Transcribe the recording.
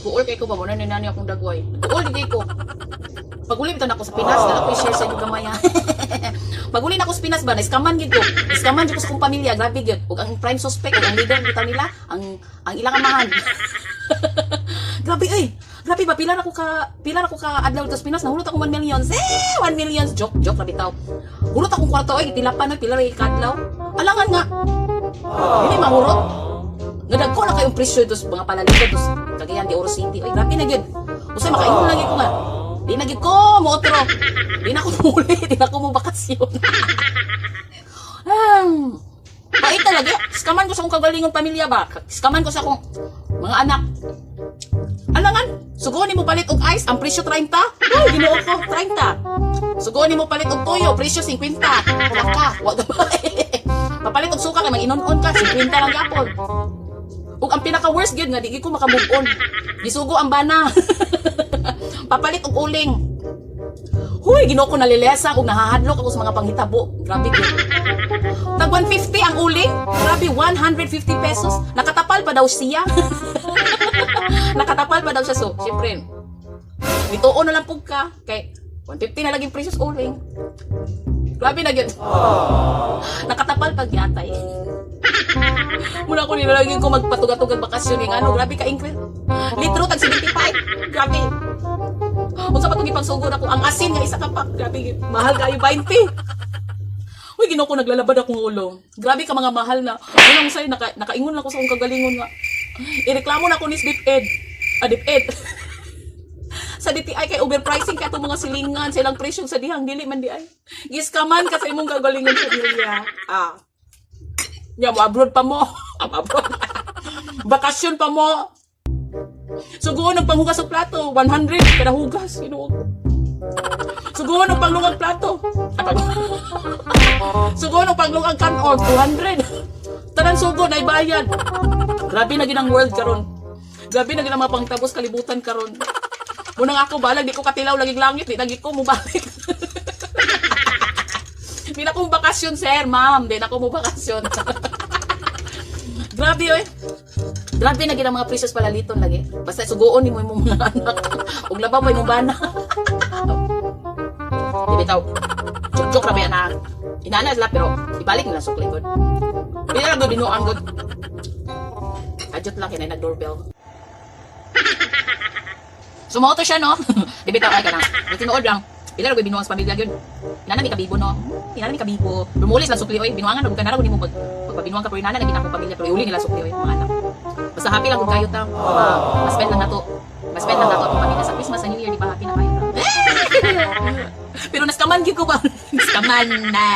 Nag-uol kay ko ba mo na nani akong dagway. Nag-uol di kay ko. Pag-uli bitaw na ako sa Pinas, dala ko i-share sa inyo gamay. Pag-uli na ako sa Pinas ba, na-scaman gid ko. Na-scaman gid ko sa kong pamilya, grabe gid. Ug ang prime suspect, ug ang leader bitaw nila, ang ilang amahan. Grabe eh. Grabe ba pila na ko ka adlaw sa Pinas, nahulot ako 1 million. 1 million joke ra bitaw. Hulot akong kwarto ay tilapan pila ra kadlaw. Alangan nga. Dili mahurot. Nadag ko na kayong presyo dos mga palalito dos Cagayan de Oro City. Ay grabe na gyud. Usay makaingon lagi ko nga. Di na gyud ko mootro. Di na ko muli, di na ko mo bakasyon. Bait talaga. Skaman ko sa akong kagalingon pamilya ba? Skaman ko sa akong mga anak. Alangan, sugo ni mo palit og ice, ang presyo 30. Ay, ginoo ko, 30. Sugo ni mo palit og tuyo, presyo 50. Wag ba? Papalit og suka kay mag-inon-on ka, 50 lang gyapon. Ug ang pinaka-worst gyud nga di ko maka-move on. Gisugo ang bana. Papalit og uling. Huy, ginoo ko nalilesa ug nahahadlok ako sa mga panghitabo. Grabe gyud. Tag 150 ang uling. Grabe 150 pesos. Nakatapal pa daw siya. Nakatapal pa daw siya, so syempre. Bituon na lang pug ka kay 150 na laging presyo sa uling. Grabe na gyud. Nakatapal pag yatay. Muna ko nilalagyan ko magpatugatugag bakasyon ng ano, grabe ka increase. Litro tag 75. Grabe. Unsa pa tong ipagsugod ako ang asin nga isa ka pack. Grabe, mahal kayo 20. Uy, ginoo ko naglalabad akong ulo. Grabe ka mga mahal na. Unang say nakaingon lang ko sa akong kagalingon nga. Ireklamo na ko ni DepEd. DepEd. Sa DTI kay overpricing kay atong mga silingan, silang presyo sa dihang dili man di ay. Giskaman ka sa imong kagalingon sa diya. Nya mo abroad pa mo. Abroad. Bakasyon pa mo. Suguon ng panghugas sa plato, 100 kada hugas, Ginoo. Suguon ng panglungag plato. Suguon ng panglungag kanon, 200. Tanan sugod ay bayad. Grabe na ginang world karon. Grabe na ginang mga pangtabos kalibutan karon. Munang ako balag di ko katilaw laging langit, di lagi ko mo balik. Di na ko bakasyon, sir, ma'am. Di na ko mo bakasyon. Grabe oy. Grabe na ginang mga precious palaliton lagi. Basta suguon ni mo imong mga anak. Ug labaw mo imong bana. Di bitaw. Joke ra ba na. Inana sila pero ibalik nila sukli god. Bila lang binuang god. Adjot lang kinay nag-doorbell. Sumoto siya no. Di bitaw ay kana. Tinuod lang. Bila lang binuang sa pamilya gyud. Inana mi kabibo no. Inana mi kabibo. Lumulis lang sukli oy. Binuangan og kanara gud nimo pagpabinuang ka pero inana lagi na akong pamilya pero iuli nila sukli oy mga anak. Basta happy lang kung kayo ta. Mas-spend lang nato. Mas-spend lang nato akong pamilya sa Christmas sa New Year, di ba? Happy na kayo ta. Pero naskaman gyud ko ba? Naskaman na.